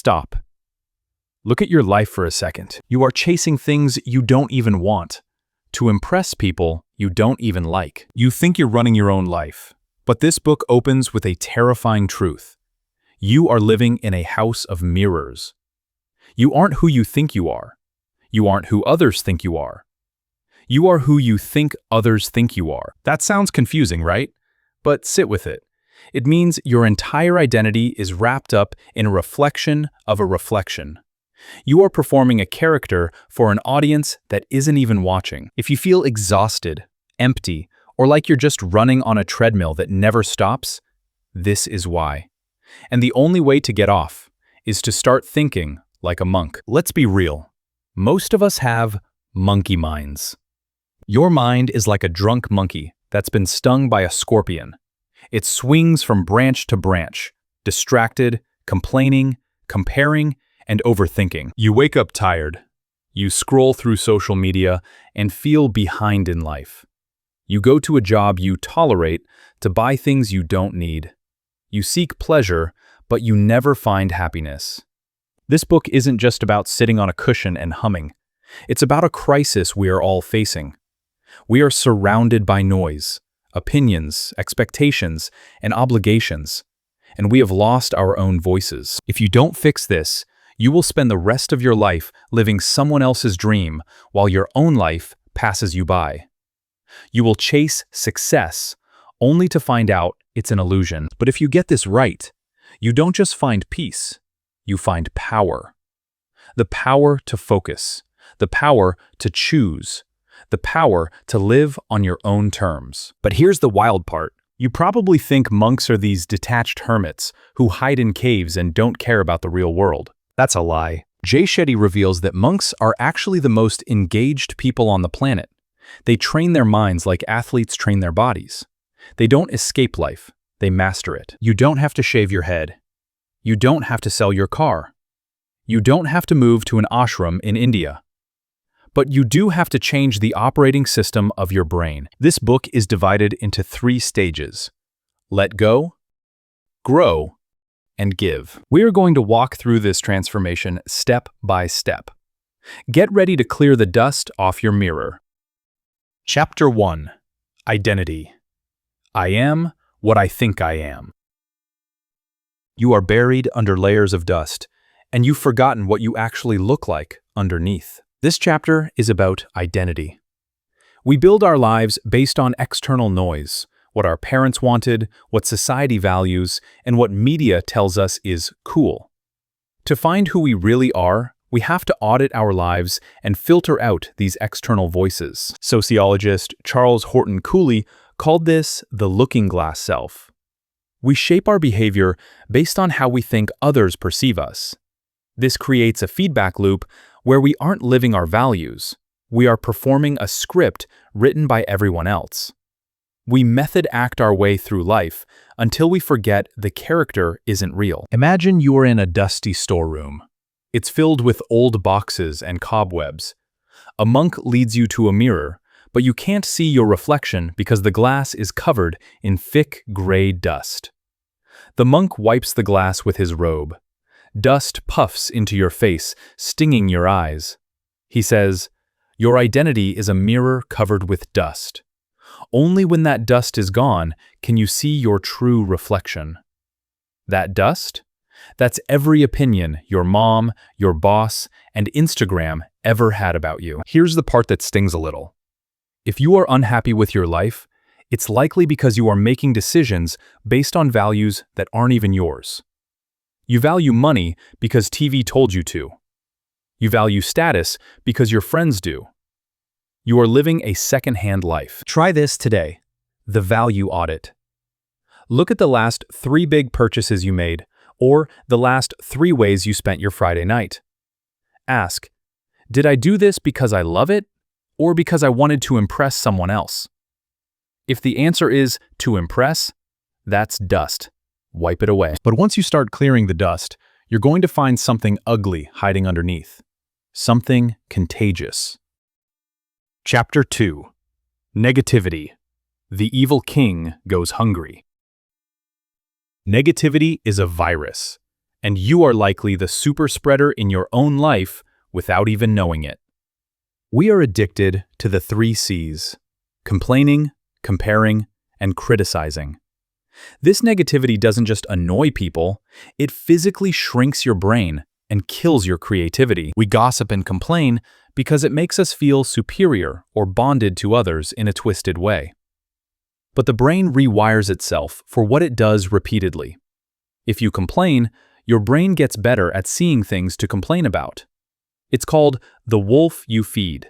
stop. Look at your life for a second. You are chasing things you don't even want, to impress people you don't even like. You think you're running your own life, but this book opens with a terrifying truth. You are living in a house of mirrors. You aren't who you think you are. You aren't who others think you are. You are who you think others think you are. That sounds confusing, right? But sit with it. It means your entire identity is wrapped up in a reflection of a reflection. You are performing a character for an audience that isn't even watching. If you feel exhausted, empty, or like you're just running on a treadmill that never stops, this is why. And the only way to get off is to start thinking like a monk. Let's be real. Most of us have monkey minds. Your mind is like a drunk monkey that's been stung by a scorpion. It swings from branch to branch, distracted, complaining, comparing, and overthinking. You wake up tired. You scroll through social media and feel behind in life. You go to a job you tolerate to buy things you don't need. You seek pleasure, but you never find happiness. This book isn't just about sitting on a cushion and humming. It's about a crisis we are all facing. We are surrounded by noise, opinions, expectations, and obligations, and we have lost our own voices. If you don't fix this, you will spend the rest of your life living someone else's dream while your own life passes you by. You will chase success only to find out it's an illusion. But if you get this right, you don't just find peace, you find power. The power to focus, the power to choose, the power to live on your own terms. But here's the wild part. You probably think monks are these detached hermits who hide in caves and don't care about the real world. That's a lie. Jay Shetty reveals that monks are actually the most engaged people on the planet. They train their minds like athletes train their bodies. They don't escape life, they master it. You don't have to shave your head. You don't have to sell your car. You don't have to move to an ashram in India. But you do have to change the operating system of your brain. This book is divided into 3 stages: let go, grow, and give. We are going to walk through this transformation step by step. Get ready to clear the dust off your mirror. Chapter 1: Identity. I am what I think I am. You are buried under layers of dust, and you've forgotten what you actually look like underneath. This chapter is about identity. We build our lives based on external noise, what our parents wanted, what society values, and what media tells us is cool. To find who we really are, we have to audit our lives and filter out these external voices. Sociologist Charles Horton Cooley called this the looking glass self. We shape our behavior based on how we think others perceive us. This creates a feedback loop where we aren't living our values. We are performing a script written by everyone else. We method act our way through life until we forget the character isn't real. Imagine you are in a dusty storeroom. It's filled with old boxes and cobwebs. A monk leads you to a mirror, but you can't see your reflection because the glass is covered in thick gray dust. The monk wipes the glass with his robe. Dust puffs into your face, stinging your eyes. He says, "Your identity is a mirror covered with dust. Only when that dust is gone can you see your true reflection." That dust? That's every opinion your mom, your boss, and Instagram ever had about you. Here's the part that stings a little. If you are unhappy with your life, it's likely because you are making decisions based on values that aren't even yours. You value money because TV told you to. You value status because your friends do. You are living a second-hand life. Try this today: the value audit. Look at the last 3 big purchases you made, or the last 3 ways you spent your Friday night. Ask, did I do this because I love it, or because I wanted to impress someone else? If the answer is to impress, that's dust. Wipe it away. But once you start clearing the dust, you're going to find something ugly hiding underneath. Something contagious. Chapter 2: Negativity. The evil king goes hungry. Negativity is a virus, and you are likely the super spreader in your own life without even knowing it. We are addicted to the 3 C's: complaining, comparing, and criticizing. This negativity doesn't just annoy people, it physically shrinks your brain and kills your creativity. We gossip and complain because it makes us feel superior or bonded to others in a twisted way. But the brain rewires itself for what it does repeatedly. If you complain, your brain gets better at seeing things to complain about. It's called the wolf you feed.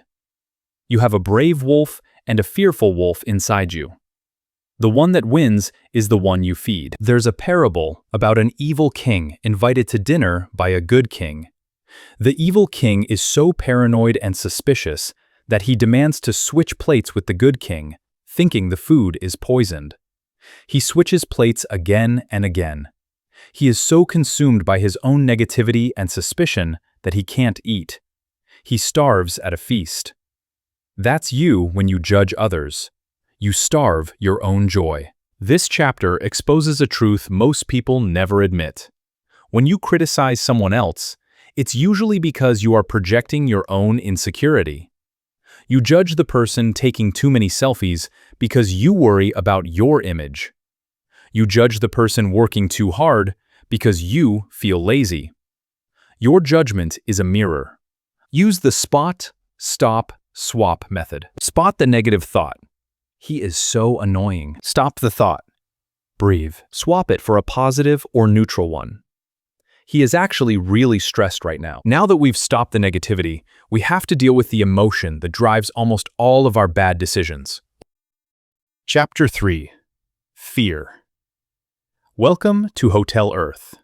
You have a brave wolf and a fearful wolf inside you. The one that wins is the one you feed. There's a parable about an evil king invited to dinner by a good king. The evil king is so paranoid and suspicious that he demands to switch plates with the good king, thinking the food is poisoned. He switches plates again and again. He is so consumed by his own negativity and suspicion that he can't eat. He starves at a feast. That's you when you judge others. You starve your own joy. This chapter exposes a truth most people never admit. When you criticize someone else, it's usually because you are projecting your own insecurity. You judge the person taking too many selfies because you worry about your image. You judge the person working too hard because you feel lazy. Your judgment is a mirror. Use the spot, stop, swap method. Spot the negative thought. He is so annoying. Stop the thought. Breathe. Swap it for a positive or neutral one. He is actually really stressed right now. Now that we've stopped the negativity, we have to deal with the emotion that drives almost all of our bad decisions. Chapter 3. Fear. Welcome to Hotel Earth.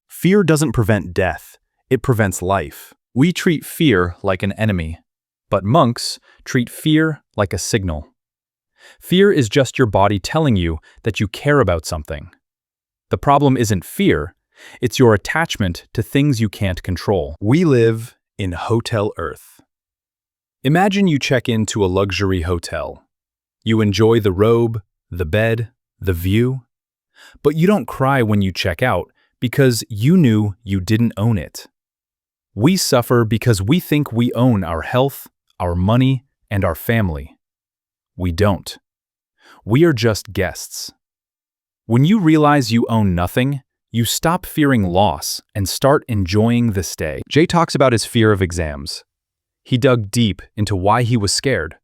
Fear doesn't prevent death, it prevents life. We treat fear like an enemy, but monks treat fear like a signal. Fear is just your body telling you that you care about something. The problem isn't fear, it's your attachment to things you can't control. We live in Hotel Earth. Imagine you check into a luxury hotel. You enjoy the robe, the bed, the view, but you don't cry when you check out because you knew you didn't own it. We suffer because we think we own our health, our money, and our family. We don't. We are just guests. When you realize you own nothing, you stop fearing loss and start enjoying the stay. Jay talks about his fear of exams. He dug deep into why he was scared.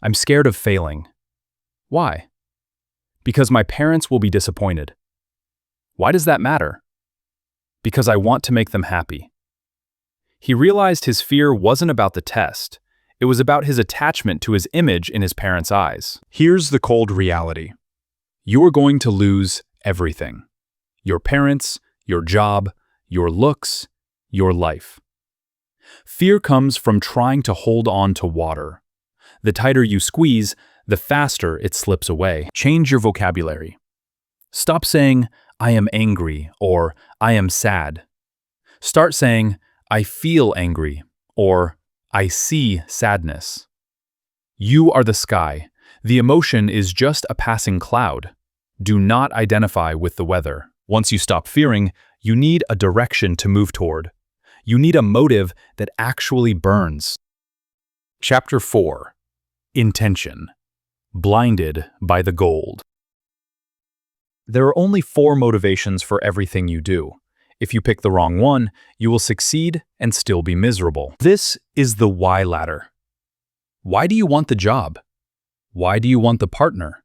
I'm scared of failing. Why? Because my parents will be disappointed. Why does that matter? Because I want to make them happy. He realized his fear wasn't about the test. It was about his attachment to his image in his parents' eyes. Here's the cold reality. You are going to lose everything. Your parents, your job, your looks, your life. Fear comes from trying to hold on to water. The tighter you squeeze, the faster it slips away. Change your vocabulary. Stop saying, I am angry, or I am sad. Start saying, I feel angry, or I see sadness. You are the sky. The emotion is just a passing cloud. Do not identify with the weather. Once you stop fearing, you need a direction to move toward. You need a motive that actually burns. Chapter 4. Intention. Blinded by the gold. There are only 4 motivations for everything you do. If you pick the wrong one, you will succeed and still be miserable. This is the why ladder. Why do you want the job? Why do you want the partner?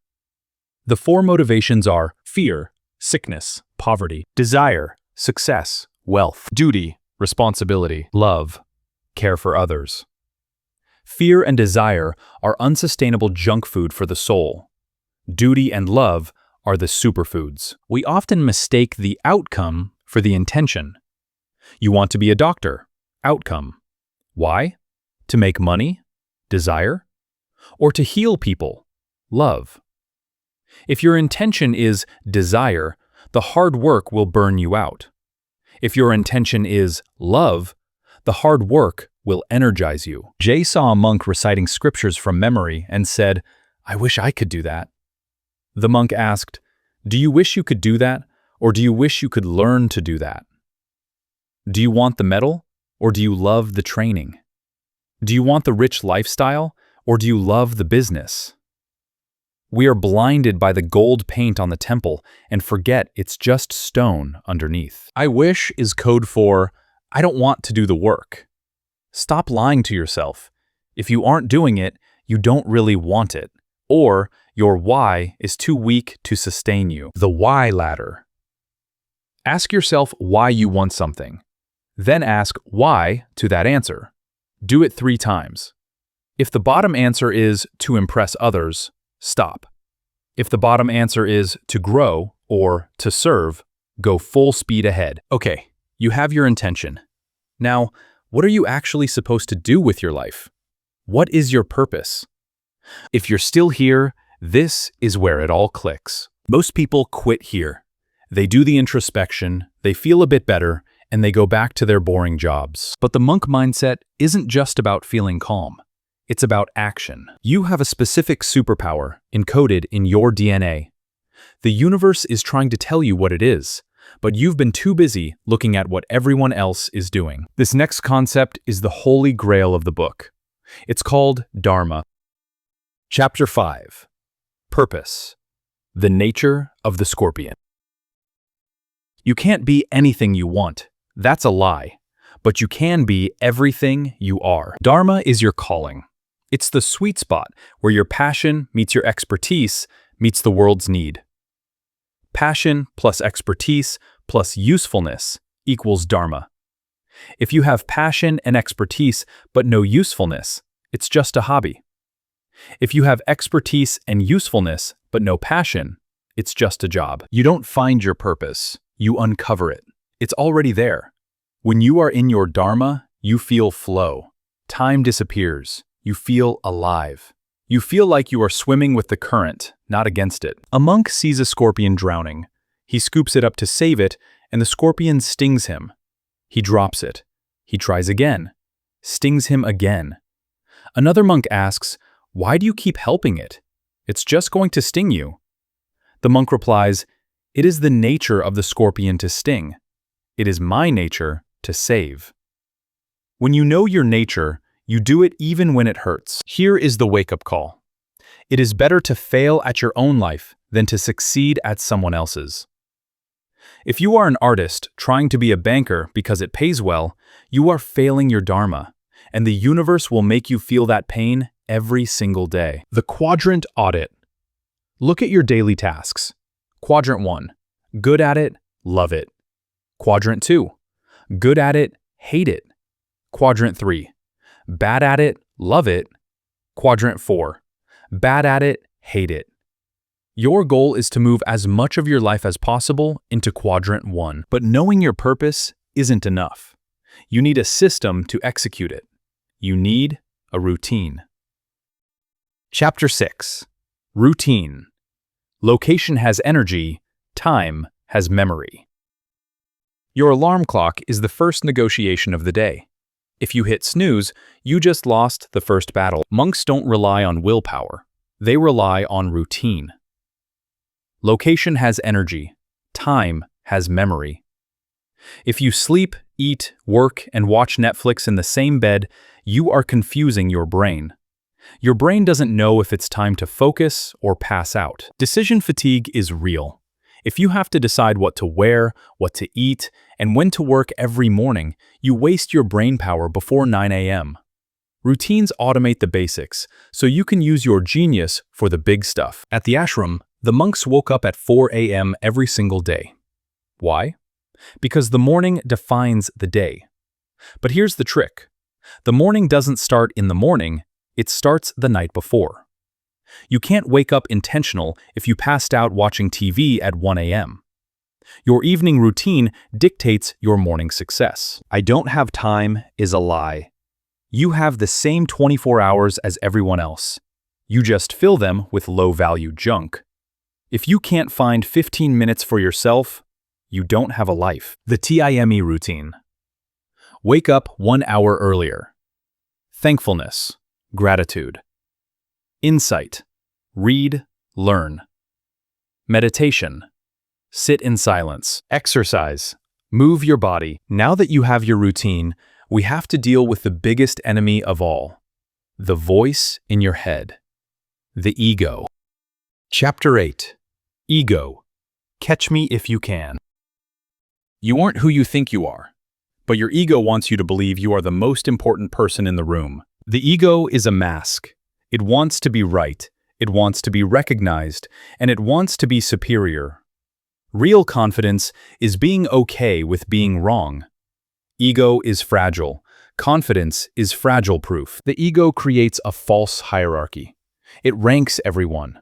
The 4 motivations are fear, sickness, poverty, desire, success, wealth, duty, responsibility, love, care for others. Fear and desire are unsustainable junk food for the soul. Duty and love are the superfoods. We often mistake the outcome for the intention. You want to be a doctor. Outcome. Why? To make money? Desire? Or to heal people? Love. If your intention is desire, the hard work will burn you out. If your intention is love, the hard work will energize you. Jay saw a monk reciting scriptures from memory and said, I wish I could do that. The monk asked, do you wish you could do that, Or do you wish you could learn to do that? Do you want the medal, or do you love the training? Do you want the rich lifestyle, or do you love the business? We are blinded by the gold paint on the temple and forget it's just stone underneath. I wish is code for, I don't want to do the work. Stop lying to yourself. If you aren't doing it, you don't really want it, or your why is too weak to sustain you. The why ladder. Ask yourself why you want something. Then ask why to that answer. Do it 3 times. If the bottom answer is to impress others, stop. If the bottom answer is to grow or to serve, go full speed ahead. Okay, you have your intention. Now, what are you actually supposed to do with your life? What is your purpose? If you're still here, this is where it all clicks. Most people quit here. They do the introspection, they feel a bit better, and they go back to their boring jobs. But the monk mindset isn't just about feeling calm. It's about action. You have a specific superpower encoded in your DNA. The universe is trying to tell you what it is, but you've been too busy looking at what everyone else is doing. This next concept is the holy grail of the book. It's called Dharma. Chapter 5. Purpose. The nature of the scorpion. You can't be anything you want. That's a lie. But you can be everything you are. Dharma is your calling. It's the sweet spot where your passion meets your expertise meets the world's need. Passion plus expertise plus usefulness equals Dharma. If you have passion and expertise but no usefulness, it's just a hobby. If you have expertise and usefulness but no passion, it's just a job. You don't find your purpose, you uncover it. It's already there. When you are in your Dharma, you feel flow. Time disappears. You feel alive. You feel like you are swimming with the current, not against it. A monk sees a scorpion drowning. He scoops it up to save it, and the scorpion stings him. He drops it. He tries again. Stings him again. Another monk asks, "Why do you keep helping it? It's just going to sting you." The monk replies, "It is the nature of the scorpion to sting. It is my nature to save." When you know your nature, you do it even when it hurts. Here is the wake-up call. It is better to fail at your own life than to succeed at someone else's. If you are an artist trying to be a banker because it pays well, you are failing your Dharma, and the universe will make you feel that pain every single day. The quadrant audit. Look at your daily tasks. Quadrant 1, good at it, love it. Quadrant 2, good at it, hate it. Quadrant 3, bad at it, love it. Quadrant 4, bad at it, hate it. Your goal is to move as much of your life as possible into Quadrant 1. But knowing your purpose isn't enough. You need a system to execute it. You need a routine. Chapter 6. Routine. Location has energy, time has memory. Your alarm clock is the first negotiation of the day. If you hit snooze, you just lost the first battle. Monks don't rely on willpower. They rely on routine. Location has energy. Time has memory. If you sleep, eat, work, and watch Netflix in the same bed, you are confusing your brain. Your brain doesn't know if it's time to focus or pass out. Decision fatigue is real. If you have to decide what to wear, what to eat, and when to work every morning, you waste your brain power before 9 a.m. Routines automate the basics, so you can use your genius for the big stuff. At the ashram, the monks woke up at 4 a.m. every single day. Why? Because the morning defines the day. But here's the trick. The morning doesn't start in the morning, it starts the night before. You can't wake up intentional if you passed out watching TV at 1 a.m. Your evening routine dictates your morning success. "I don't have time" is a lie. You have the same 24 hours as everyone else. You just fill them with low-value junk. If you can't find 15 minutes for yourself, you don't have a life. The TIME routine. Wake up 1 hour earlier. Thankfulness, gratitude. Insight, read, learn. Meditation, Sit in silence. Exercise. Move your body. Now that you have your routine, we have to deal with the biggest enemy of all. The voice in your head. The ego. Chapter 8. Ego. Catch me if you can. You aren't who you think you are, but your ego wants you to believe you are the most important person in the room. The ego is a mask. It wants to be right, it wants to be recognized, and it wants to be superior. Real confidence is being okay with being wrong. Ego is fragile. Confidence is fragile proof. The ego creates a false hierarchy. It ranks everyone.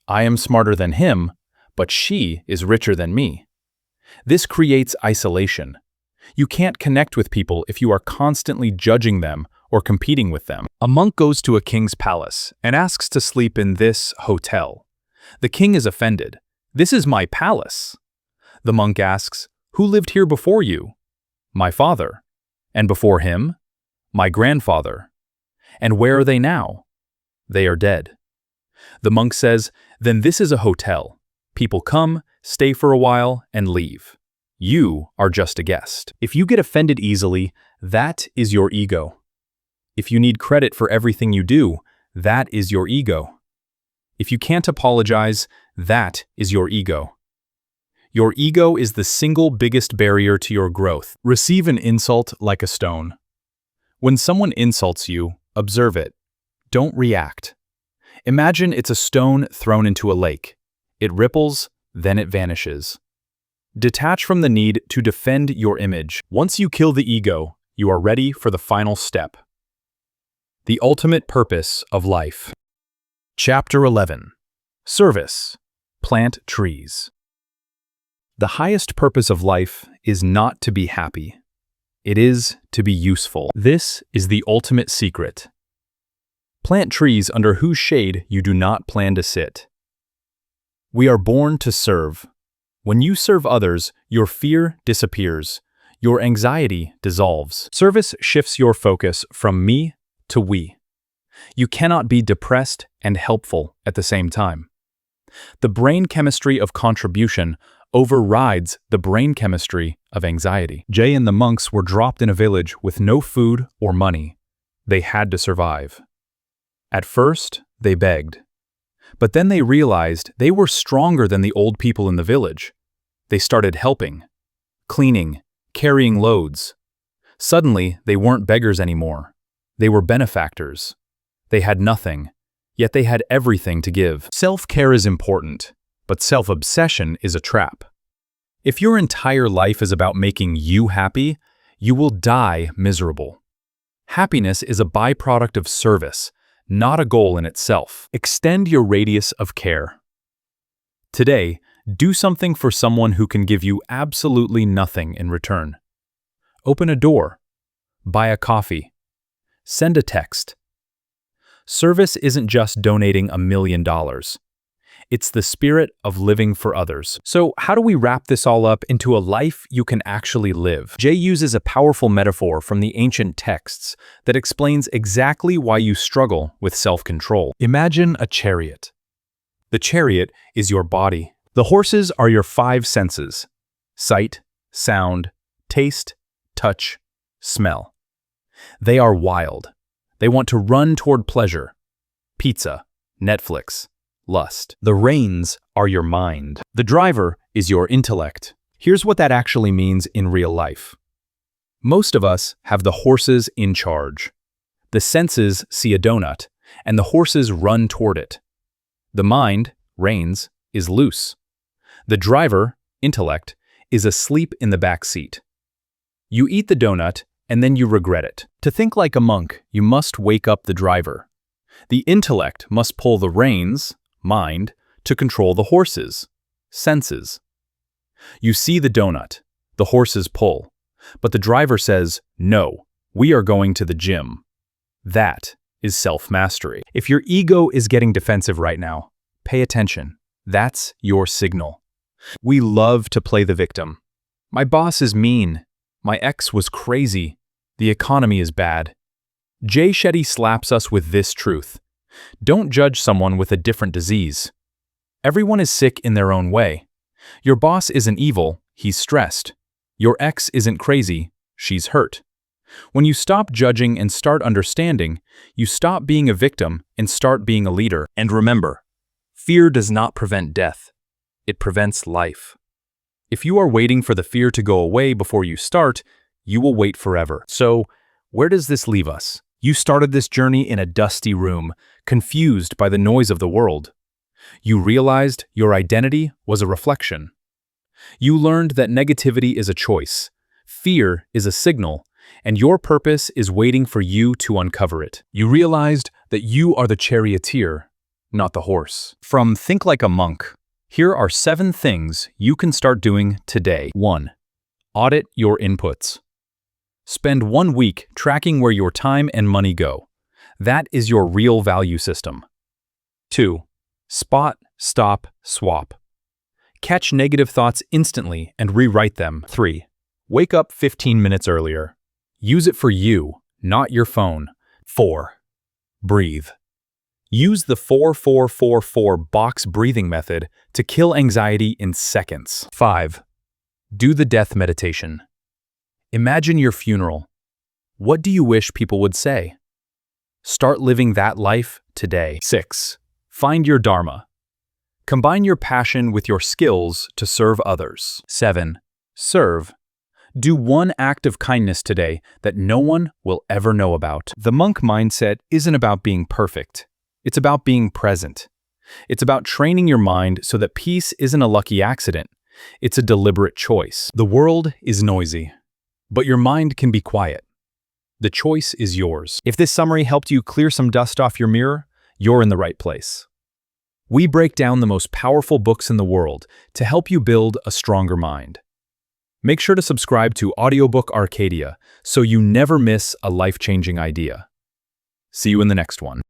I am smarter than him, but she is richer than me. This creates isolation. You can't connect with people if you are constantly judging them or competing with them. A monk goes to a king's palace and asks to sleep in this hotel. The king is offended. This is my palace. The monk asks, who lived here before you? My father. And before him? My grandfather. And where are they now? They are dead. The monk says, then this is a hotel. People come, stay for a while, and leave. You are just a guest. If you get offended easily, that is your ego. If you need credit for everything you do, that is your ego. If you can't apologize, that is your ego. Your ego is the single biggest barrier to your growth. Receive an insult like a stone. When someone insults you, observe it. Don't react. Imagine it's a stone thrown into a lake. It ripples, then it vanishes. Detach from the need to defend your image. Once you kill the ego, you are ready for the final step. The ultimate purpose of life. Chapter 11. Service. Plant trees. The highest purpose of life is not to be happy. It is to be useful. This is the ultimate secret. Plant trees under whose shade you do not plan to sit. We are born to serve. When you serve others, your fear disappears. Your anxiety dissolves. Service shifts your focus from me to we. You cannot be depressed and helpful at the same time. The brain chemistry of contribution overrides the brain chemistry of anxiety. Jay and the monks were dropped in a village with no food or money. They had to survive. At first, they begged. But then they realized they were stronger than the old people in the village. They started helping, cleaning, carrying loads. Suddenly, they weren't beggars anymore. They were benefactors. They had nothing, yet they had everything to give. Self-care is important, but self-obsession is a trap. If your entire life is about making you happy, you will die miserable. Happiness is a byproduct of service, not a goal in itself. Extend your radius of care. Today, do something for someone who can give you absolutely nothing in return. Open a door. Buy a coffee. Send a text. Service isn't just donating $1 million. It's the spirit of living for others. So how do we wrap this all up into a life you can actually live? Jay uses a powerful metaphor from the ancient texts that explains exactly why you struggle with self-control. Imagine a chariot. The chariot is your body. The horses are your 5 senses: sight, sound, taste, touch, smell. They are wild. They want to run toward pleasure. Pizza, Netflix, lust. The reins are your mind. The driver is your intellect. Here's what that actually means in real life. Most of us have the horses in charge. The senses see a donut, and the horses run toward it. The mind, reins, is loose. The driver, intellect, is asleep in the back seat. You eat the donut, and then you regret it. To think like a monk, you must wake up the driver. The intellect must pull the reins, mind, to control the horses, senses. You see the donut, the horses pull, but the driver says, no, we are going to the gym. That is self-mastery. If your ego is getting defensive right now, pay attention. That's your signal. We love to play the victim. My boss is mean. My ex was crazy. The economy is bad. Jay Shetty slaps us with this truth. Don't judge someone with a different disease. Everyone is sick in their own way. Your boss isn't evil, he's stressed. Your ex isn't crazy, she's hurt. When you stop judging and start understanding, you stop being a victim and start being a leader. And remember, fear does not prevent death. It prevents life. If you are waiting for the fear to go away before you start, you will wait forever. So, where does this leave us? You started this journey in a dusty room, confused by the noise of the world. You realized your identity was a reflection. You learned that negativity is a choice, fear is a signal, and your purpose is waiting for you to uncover it. You realized that you are the charioteer, not the horse. From Think Like a Monk, here are 7 things you can start doing today. 1. Audit your inputs. Spend 1 week tracking where your time and money go. That is your real value system. 2. Spot, stop, swap. Catch negative thoughts instantly and rewrite them. 3. Wake up 15 minutes earlier. Use it for you, not your phone. 4. Breathe. Use the 4-4-4-4 box breathing method to kill anxiety in seconds. 5. Do the death meditation. Imagine your funeral. What do you wish people would say? Start living that life today. 6. Find your dharma. Combine your passion with your skills to serve others. 7. Serve. Do 1 act of kindness today that no one will ever know about. The monk mindset isn't about being perfect. It's about being present. It's about training your mind so that peace isn't a lucky accident. It's a deliberate choice. The world is noisy, but your mind can be quiet. The choice is yours. If this summary helped you clear some dust off your mirror, you're in the right place. We break down the most powerful books in the world to help you build a stronger mind. Make sure to subscribe to Audiobook Arcadia so you never miss a life-changing idea. See you in the next one.